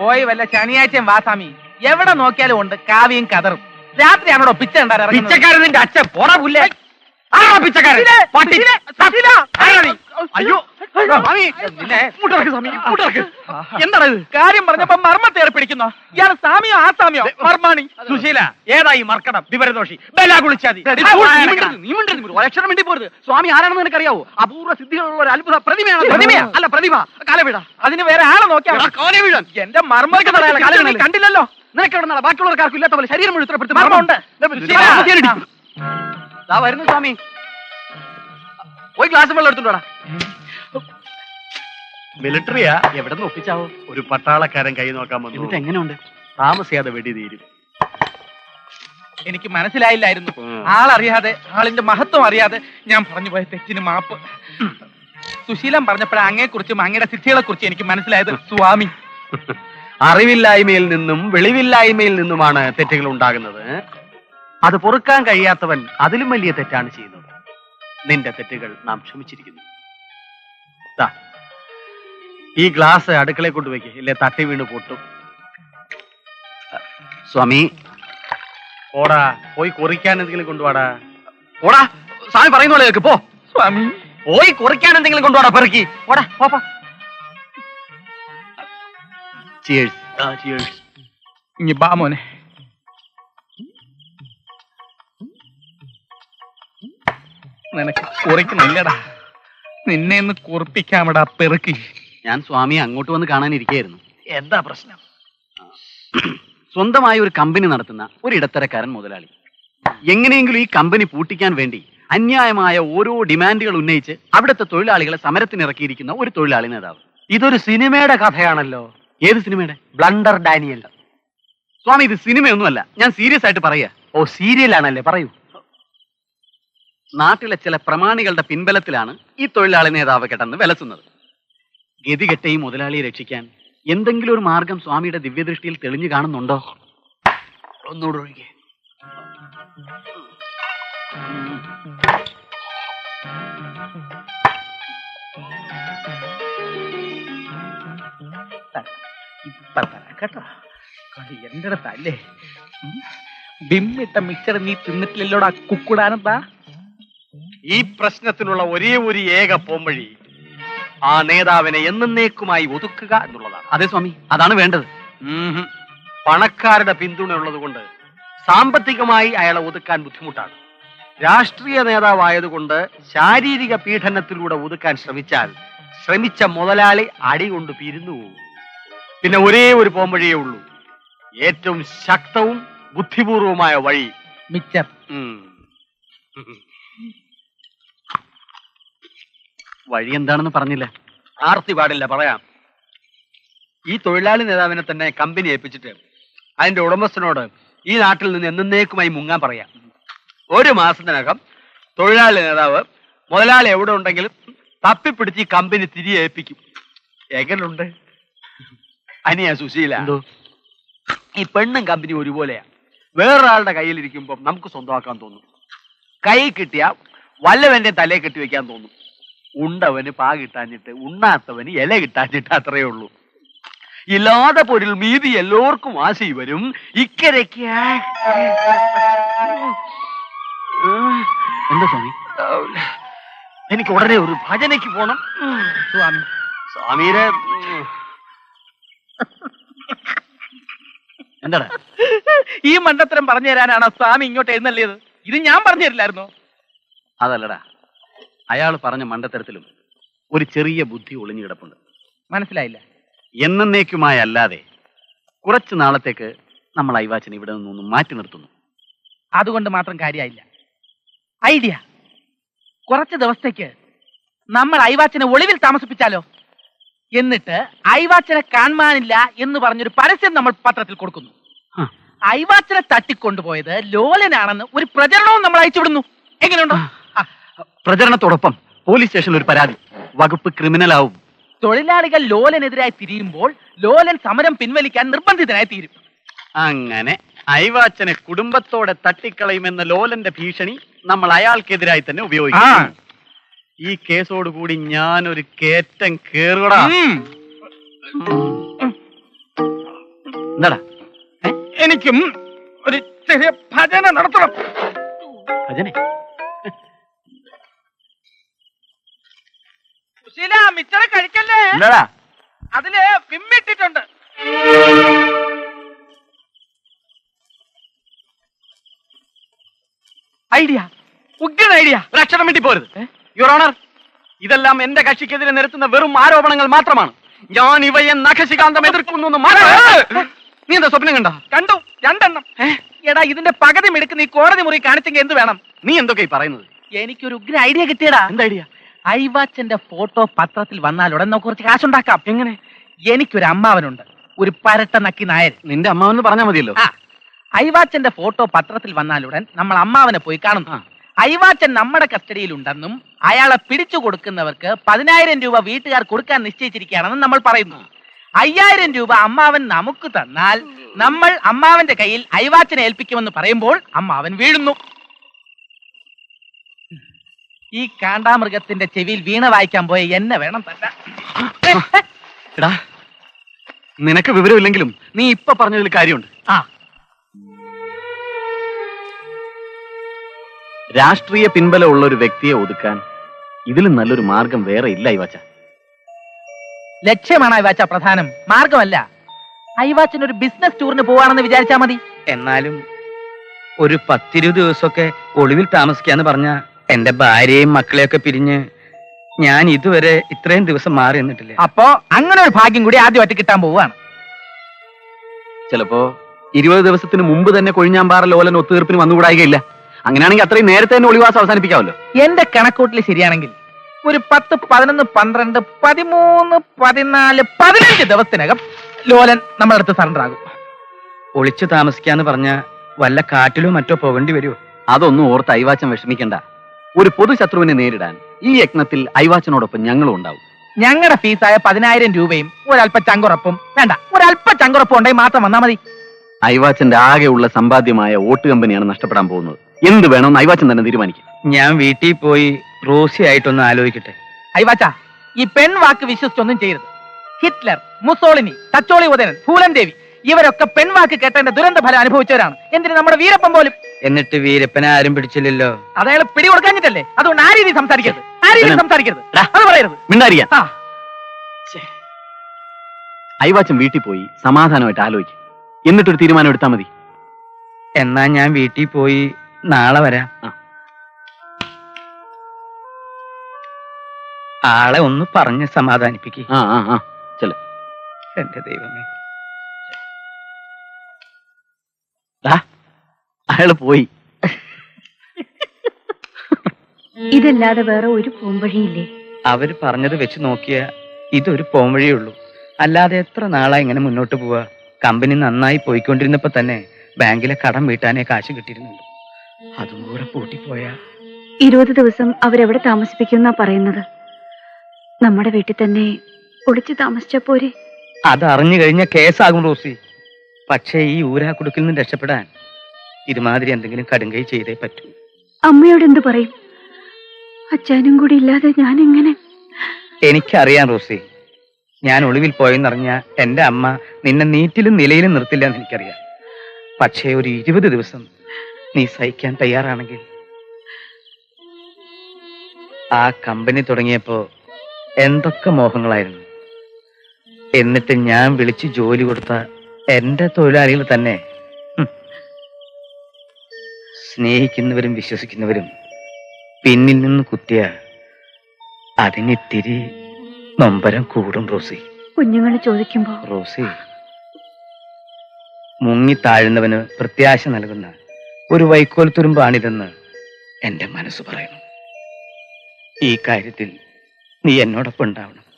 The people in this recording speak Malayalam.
പോയി വല്ല ശനിയാഴ്ചയും വാസാമി. എവിടെ നോക്കിയാലും ഉണ്ട് കാവ്യം കതറും. രാത്രിയാണോ പിച്ച ഉണ്ടാകാറ്? പിച്ചക്കാരൻ നിന്റെ അച്ഛൻ പോടാ പുല്ലേ. പിച്ചക്കാരൻ അയ്യോ എന്താണ് കാര്യം പറഞ്ഞപ്പോ മർമ്മത്തേറി പിടിക്കുന്നോ? ഇയാൾ സാമിയോ ആസാമിയോ? മർമാണി. സുശീല ഏതായി മർക്കടം വിവരദോഷി ബല കുളിച്ചാതി. അക്ഷരം വേണ്ടി പോരുത്. സ്വാമി ആരാണെന്ന് നിനക്കറിയാവോ? അപൂർവ സിദ്ധികളുള്ള ഒരു അത്ഭുത പ്രതിമയാണ്. പ്രതിമ അല്ല പ്രതിമ. കാലവീഴ. അതിന് വേറെ ആളെ നോക്കിയാ കാലവീഴൻ. എന്റെ മർമ്മ കണ്ടില്ലല്ലോ. നിനക്ക് എവിടെ നിന്നാ ബാക്കിയുള്ളവർക്കാർക്കും ഇല്ലാത്ത പോലെ ശരീരം മുഴുവൻ മർമ്മമുണ്ട്. വരുന്നു സ്വാമി. പോയി ഗ്ലാസ് വെള്ളം എടുത്തുണ്ടോടാ. മിലിറ്ററിയാ? എവിടെ നിന്ന് ഒപ്പിച്ചാവോ? ഒരു പട്ടാളക്കാരൻ കൈ നോക്കാൻ വന്നു. എന്നിട്ട് എങ്ങനെയുണ്ട്? താമസിയാതെ വെടി തീരും. എനിക്ക് മനസ്സിലായില്ലായിരുന്നു. ആളറിയാതെ, ആളിന്റെ മഹത്വം അറിയാതെ ഞാൻ പറഞ്ഞു പോയ തെറ്റിന് മാപ്പ്. സുശീലം പറഞ്ഞപ്പോഴേ അങ്ങയെ കുറിച്ചും അങ്ങയുടെ സിദ്ധികളെ കുറിച്ചും എനിക്ക് മനസ്സിലായത്. സ്വാമി, അറിവില്ലായ്മയിൽ നിന്നും വെളിവില്ലായ്മയിൽ നിന്നുമാണ് തെറ്റുകൾ ഉണ്ടാകുന്നത്. അത് പൊറുക്കാൻ കഴിയാത്തവൻ അതിലും വലിയ തെറ്റാണ് ചെയ്യുന്നത്. നിന്റെ തെറ്റുകൾ നാം ക്ഷമിച്ചിരിക്കുന്നു. ഈ ഗ്ലാസ് അടുക്കളയിൽ കൊണ്ടുവയ്ക്ക്, ഇല്ലേ തട്ടി വീണ് പൊട്ടും. സ്വാമി ഓടാ, പോയി കുറിക്കാൻ എന്തെങ്കിലും കൊണ്ടുപോടാ. ഓടാ, സ്വാമി പറയുന്നോളെ കേക്ക്. പോ സ്വാമി, പോയി കുറിക്കാൻ എന്തെങ്കിലും കൊണ്ടുപോടാ. പെറുക്കി ഓടാ. പോപ്പാ. ചിയേഴ്സ്. ചിയേഴ്സ്. ഇനി ബാ മോനെ. നിനക്ക് കുറിക്കണില്ലടാ. നിന്നെ ഒന്ന് കുറിപ്പിക്കാമടാ പെറുക്കി. ഞാൻ സ്വാമിയെ അങ്ങോട്ട് വന്ന് കാണാനിരിക്കുകയായിരുന്നു. എന്താ പ്രശ്നം? സ്വന്തമായി ഒരു കമ്പനി നടത്തുന്ന ഒരു ഇടത്തരക്കാരൻ മുതലാളി എങ്ങനെയെങ്കിലും ഈ കമ്പനി പൂട്ടിക്കാൻ വേണ്ടി അന്യായമായ ഓരോ ഡിമാൻഡുകൾ ഉന്നയിച്ച് അവിടുത്തെ തൊഴിലാളികളെ സമരത്തിനിറക്കിയിരിക്കുന്ന ഒരു തൊഴിലാളി നേതാവ്. ഇതൊരു സിനിമയുടെ കഥയാണല്ലോ. ഏത് സിനിമയുടെ? Blunder Daniel. സ്വാമി, ഇത് സിനിമയൊന്നുമല്ല, ഞാൻ സീരിയസ് ആയിട്ട് പറയാ. ഓ, സീരിയലാണല്ലേ, പറയൂ. നാട്ടിലെ ചില പ്രമാണികളുടെ പിൻബലത്തിലാണ് ഈ തൊഴിലാളി നേതാവ് കിടന്ന് വിലസുന്നത്. ഗതികെട്ട ഈ മുതലാളിയെ രക്ഷിക്കാൻ എന്തെങ്കിലും ഒരു മാർഗം സ്വാമിയുടെ ദിവ്യദൃഷ്ടിയിൽ തെളിഞ്ഞു കാണുന്നുണ്ടോ? ഒന്നുകൂടെ ഒഴികെ. കേട്ടോ, എന്റെ അടുത്തല്ലേ ബിമ്മിട്ട മിക്സർ നീ തിന്നിട്ടില്ലല്ലോടാ കുക്കുടാനെന്താ? ഈ പ്രശ്നത്തിനുള്ള ഒരേ ഒരു ഏക പോംവഴി ആ നേതാവിനെ എന്നേക്കുമായി ഒതുക്കുക എന്നുള്ളതാണ്. അതെ സ്വാമി, അതാണ് വേണ്ടത്. പണക്കാരുടെ പിന്തുണ ഉള്ളത് കൊണ്ട് സാമ്പത്തികമായി അയാളെ ഒതുക്കാൻ ബുദ്ധിമുട്ടാണ്. രാഷ്ട്രീയ നേതാവായതുകൊണ്ട് ശാരീരിക പീഡനത്തിലൂടെ ഒതുക്കാൻ ശ്രമിച്ചാൽ ശ്രമിച്ച മുതലാളി അടികൊണ്ട് പിരിഞ്ഞു പോകും. പിന്നെ ഒരേ ഒരു പോംവഴിയേ ഉള്ളൂ, ഏറ്റവും ശക്തവും ബുദ്ധിപൂർവമായ വഴി. മിച്ചർ. വഴി എന്താണെന്ന് പറഞ്ഞില്ല. ആർത്തി പാടില്ല, പറയാം. ഈ തൊഴിലാളി നേതാവിനെ തന്നെ കമ്പനി ഏൽപ്പിച്ചിട്ട് അതിന്റെ ഉടമസ്ഥനോട് ഈ നാട്ടിൽ നിന്ന് എന്നേക്കുമായി മുങ്ങാൻ പറയാം. ഒരു മാസത്തിനകം തൊഴിലാളി നേതാവ് മുതലാളി എവിടെ ഉണ്ടെങ്കിലും തപ്പിപ്പിടിച്ച് ഈ കമ്പനി തിരികെ ഏൽപ്പിക്കും. എങ്ങനുണ്ട് അനിയ സുശീല? ഈ പെണ്ണും കമ്പനി ഒരുപോലെയാ. വേറൊരാളുടെ കയ്യിലിരിക്കുമ്പോൾ നമുക്ക് സ്വന്തമാക്കാൻ തോന്നും. കൈ കിട്ടിയ വല്ലവന്റെ തലയെ കെട്ടി വെക്കാൻ തോന്നും. ഉണ്ടവന് പാ കിട്ടാഞ്ഞിട്ട്, ഉണ്ണാത്തവന് ഇല കിട്ടാഞ്ഞിട്ട്, അത്രയേ ഉള്ളൂ. ഇല്ലാതെ പൊരിൽ മീതി എല്ലാവർക്കും ആശി വരും. ഇക്കരയ്ക്ക് എന്താ സ്വാമി? എനിക്ക് ഉടനെ ഒരു ഭജനയ്ക്ക് പോണം. സ്വാമി, സ്വാമിയുടെ എന്താടാ ഈ മണ്ടത്തരം പറഞ്ഞു തരാനാണോ സ്വാമി ഇങ്ങോട്ട് എഴുന്നള്ളിയത്? ഇത് ഞാൻ പറഞ്ഞു തരില്ലായിരുന്നോ? അതല്ലടാ, അയാൾ പറഞ്ഞ മണ്ടത്തരത്തിലും ഒരു ചെറിയ ബുദ്ധി ഒളിഞ്ഞു കിടപ്പുണ്ട്. മനസ്സിലായില്ല. എന്നേക്കുമായല്ലാതെ കുറച്ചു നാളത്തേക്ക് നമ്മൾ ഐവാച്ചനെ ഇവിടെ നിന്നൊന്നും മാറ്റി നിർത്തുന്നു. അതുകൊണ്ട് മാത്രം കാര്യമായില്ല. ഐഡിയ, കുറച്ച് ദിവസത്തേക്ക് നമ്മൾ ഐവാച്ചനെ ഒളിവിൽ താമസിപ്പിച്ചാലോ? എന്നിട്ട് ഐവാച്ചനെ കാണാനില്ല എന്ന് പറഞ്ഞൊരു പരസ്യം നമ്മൾ പത്രത്തിൽ കൊടുക്കുന്നു. ഐവാച്ചനെ തട്ടിക്കൊണ്ടുപോയത് ലോലനാണെന്ന് ഒരു പ്രചരണവും നമ്മൾ അയച്ചുവിടുന്നു. എങ്ങനെയുണ്ടോ? പ്രചരണത്തോടൊപ്പം പോലീസ് സ്റ്റേഷനിൽ ഒരു പരാതി, വകുപ്പ് ക്രിമിനലാവും. തൊഴിലാളികൾ ലോലനെതിരായി തിരിയുമ്പോൾ ലോലൻ സമരം പിൻവലിക്കാൻ നിർബന്ധിതനായി തീരും. അങ്ങനെ ഐവാച്ചനെ കുടുംബത്തോടെ തട്ടിക്കളയുമെന്ന ലോലന്റെ ഭീഷണി നമ്മൾ അയാൾക്കെതിരായി തന്നെ ഉപയോഗിക്കും. ഈ കേസോടുകൂടി ഞാനൊരു കേറ്റം കേറുകടാ. എന്താടാ എനിക്കും ഒരു ചെറിയ ഭജന നടത്തണം. ഭജനെ? സുശീല, മിച്ചറ് കഴിക്കല്ലേ? എന്താടാ? അതില് വിമ്മിട്ടിട്ടുണ്ട്. ഐഡിയ, ഉഗ്രൻ ഐഡിയ. ഒരക്ഷരം വേണ്ടി പോരുത്. യുവർ ഓണർ, ഇതെല്ലാം എന്റെ കക്ഷിക്കെതിരെ നിരത്തുന്ന വെറും ആരോപണങ്ങൾ മാത്രമാണ്. ഞാൻ ഇവയെ നഖശികാന്തം എതിർക്കുന്നു എന്ന് മാത്രം. നീ എന്താ സ്വപ്നം കണ്ട? കണ്ടു, 2 എണ്ണം. എടാ, ഇതിന്റെ പകുതി മിടുക്ക് നീ കോടതി മുറി കാണിച്ചെങ്കിൽ എന്ത് വേണം? നീ എന്തൊക്കെ പറയുന്നത്? എനിക്കൊരു ഉഗ്ര ഐഡിയ കിട്ടിയടാ. എന്താ ഐഡിയ? ഐവാച്ചന്റെ ഫോട്ടോ പത്രത്തിൽ വന്നാലുടൻ നമുക്ക് കുറച്ച് കാശുണ്ടാക്കാം. എങ്ങനെ? എനിക്കൊരു അമ്മാവനുണ്ട്, ഒരു പരട്ട നക്കി നായർ. നിന്റെ അമ്മാവെന്ന് പറഞ്ഞാൽ മതിയല്ലോ. ആ, ഐവാച്ചന്റെ ഫോട്ടോ പത്രത്തിൽ വന്നാലുടൻ നമ്മൾ അമ്മാവനെ പോയി കാണുന്നു. ഐവാച്ചൻ നമ്മുടെ കസ്റ്റഡിയിലുണ്ടെന്നും അയാളെ പിടിച്ചു കൊടുക്കുന്നവർക്ക് 10,000 രൂപ വീട്ടുകാർ കൊടുക്കാൻ നിശ്ചയിച്ചിരിക്കുകയാണെന്നും നമ്മൾ പറയുന്നു. 5,000 രൂപ അമ്മാവൻ നമുക്ക് തന്നാൽ നമ്മൾ അമ്മാവന്റെ കയ്യിൽ ഐവാച്ചനെ ഏൽപ്പിക്കുമെന്ന് പറയുമ്പോൾ അമ്മാവൻ വീഴുന്നു. ഈ കാണ്ടാമൃഗത്തിന്റെ ചെവിയിൽ വീണ വായിക്കാൻ പോയ എന്നെ വേണം തന്നെ. എടാ, നിനക്ക് വിവരമില്ലെങ്കിലും നീ ഇപ്പൊ പറഞ്ഞതിൽ കാര്യമുണ്ട്. ആ, രാഷ്ട്രീയ പിൻബലമുള്ള ഒരു വ്യക്തിയെ ഒതുക്കാൻ ഇതിലും നല്ലൊരു മാർഗം വേറെ ഇല്ല ഐവാച്ച. ലക്ഷ്യമാണ് ഐവാച്ച പ്രധാനം, മാർഗമല്ല. ഐവാച്ചൻ ഒരു ബിസിനസ് ടൂറിന് പോവാണെന്ന് വിചാരിച്ചാ മതി. എന്നാലും ഒരു 10-20 ദിവസമൊക്കെ ഒളിവിൽ താമസിക്കാന്ന് പറഞ്ഞ എന്റെ ഭാര്യയും മക്കളെയൊക്കെ പിരിഞ്ഞ് ഞാൻ ഇതുവരെ ഇത്രയും ദിവസം മാറി നിന്നിട്ടില്ല. അപ്പോ അങ്ങനെ ഒരു ഭാഗ്യം കൂടി ആദ്യമായിട്ട് കിട്ടാൻ പോവുകയാണ്. ചിലപ്പോ 20 ദിവസത്തിന് മുമ്പ് തന്നെ കൊഴിഞ്ഞാമ്പാറ ലോലൻ ഒത്തുതീർപ്പിന് വന്നുകൂടായികയില്ല. അങ്ങനെയാണെങ്കിൽ അത്രയും നേരത്തെ തന്നെ ഒളിവാസം അവസാനിപ്പിക്കാമല്ലോ. എന്റെ കണക്കൂട്ടിൽ ശരിയാണെങ്കിൽ ഒരു 10, 11, 12, 13, 14, 15 ദിവസത്തിനകം ലോലൻ നമ്മുടെ അടുത്ത് സറണ്ടർ ആകും. ഒളിച്ചു താമസിക്കാന്ന് പറഞ്ഞ വല്ല കാട്ടിലോ മറ്റോ പോകേണ്ടി വരുമോ? അതൊന്നും ഓർത്ത് ഐവാച്ചൻ വിഷമിക്കണ്ട. ഒരു പൊതുശത്രുവിനെ നേരിടാൻ ഈ യജ്ഞത്തിൽ ഐവാച്ചനോടൊപ്പം ഞങ്ങളും ഉണ്ടാവും. ഞങ്ങളുടെ ഫീസായ 10,000 രൂപയും ഒരല്പ ചങ്കുറപ്പും വേണ്ട, ഒരല്പ ചങ്കുറപ്പും ഉണ്ടെങ്കിൽ മാത്രം വന്നാൽ മതി. ഐവാച്ചന്റെ ആകെയുള്ള സമ്പാദ്യമായ വോട്ട് കമ്പനിയാണ് നഷ്ടപ്പെടാൻ പോകുന്നത്. എന്ത് വേണമെന്ന് ഐവാച്ചൻ തന്നെ തീരുമാനിക്കും. ഞാൻ വീട്ടിൽ പോയി റോസി ആയിട്ടൊന്ന് ആലോചിക്കട്ടെ. ഐവാച്ച, ഈ പെൺ വാക്ക് വിശ്വസിച്ചൊന്നും ചെയ്യരുത്. ഹിറ്റ്ലർ, മുസോളിനി, തച്ചോളി ഉദയനൻ, ഫൂലൻ ദേവി ഇവരൊക്കെ പെൺവാക്ക് കേട്ടതിന്റെ ദുരന്ത ഫലം അനുഭവിച്ചവരാണ്. എന്തിന് നമ്മുടെ വീരപ്പൻ പോലും. എന്നിട്ട് വീരപ്പനെ ആരും പിടിച്ചില്ലല്ലോ. അതയാൾ പിടി കൊടുക്കാഞ്ഞിട്ടല്ലേ? അതുകൊണ്ട് ആ രീതി സംസാരിക്കരുത്, ആ രീതി സംസാരിക്കരുത്, ടാ. അത് പറയരുത്. മിണ്ടായിരിക്കാൻ. ആ, ഐവാച്ചൻ വീട്ടിൽ പോയി സമാധാനമായിട്ട് ആലോചിക്കും. എന്നിട്ടൊരു തീരുമാനം എടുത്താൽ മതി. എന്നാ ഞാൻ വീട്ടിൽ പോയി നാളെ വരാം. ആളെ ഒന്ന് പറഞ്ഞ് സമാധാനിപ്പിക്ക്. ആ ആ ആ ചെല. എന്റെ ദൈവമേ, അയാള് പോയി. ഇതല്ലാതെ വേറെ ഒരു പോംവഴിയില്ലേ? അവര് പറഞ്ഞത് വെച്ച് നോക്കിയ ഇതൊരു പോംവഴിയേ ഉള്ളൂ. അല്ലാതെ എത്ര നാളായി ഇങ്ങനെ മുന്നോട്ട് പോവാ? കമ്പനി നന്നായി പോയിക്കൊണ്ടിരുന്നപ്പോ തന്നെ ബാങ്കിലെ കടം വീട്ടാനേ കാശ് കിട്ടിയിരുന്നുള്ളൂ. അതും കൂടെ പൂട്ടിപ്പോയാ 20 ദിവസം അവരെവിടെ താമസിപ്പിക്കുന്നാ പറയുന്നത്. നമ്മുടെ വീട്ടിൽ തന്നെ ഒളിച്ചു താമസിച്ച പോരെ? അത് അറിഞ്ഞു കഴിഞ്ഞ കേസാകും റോസി. പക്ഷേ ഈ ഊരാക്കുടുക്കിൽ നിന്ന് രക്ഷപ്പെടാൻ ഇതുമാതിരി എന്തെങ്കിലും കടുങ്കൈ ചെയ്തേ പറ്റൂ. അമ്മയോട് എന്തു പറയും? അച്ഛനും കൂടി ഇല്ലാതെ ഞാൻ എങ്ങനെ? എനിക്കറിയാം റോസി, ഞാൻ ഒളിവിൽ പോയെന്നറിഞ്ഞ എന്റെ അമ്മ നിന്നെ നീറ്റിലും നിലയിലും നിർത്തില്ല എന്ന് എനിക്കറിയാം. പക്ഷേ ഒരു 20 ദിവസം നീ സഹിക്കാൻ തയ്യാറാണെങ്കിൽ. ആ കമ്പനി തുടങ്ങിയപ്പോ എന്തൊക്കെ മോഹങ്ങളായിരുന്നു. എന്നിട്ട് ഞാൻ വിളിച്ച് ജോലി കൊടുത്ത എന്റെ തൊഴിലാളികൾ തന്നെ സ്നേഹിക്കുന്നവരും വിശ്വസിക്കുന്നവരും പിന്നിൽ നിന്ന് കുത്തിയ അതിനിത്തിരി നൊമ്പരം കൂടും റോസി. കുഞ്ഞുങ്ങൾ ചോദിക്കുമ്പോ റോസി, മുങ്ങി താഴുന്നവന് പ്രത്യാശ നൽകുന്ന ഒരു വൈക്കോൽ തുരുമ്പാണിതെന്ന് എന്റെ മനസ്സ് പറയുന്നു. ഈ കാര്യത്തിൽ നീ എന്നോടൊപ്പം ഉണ്ടാവണം.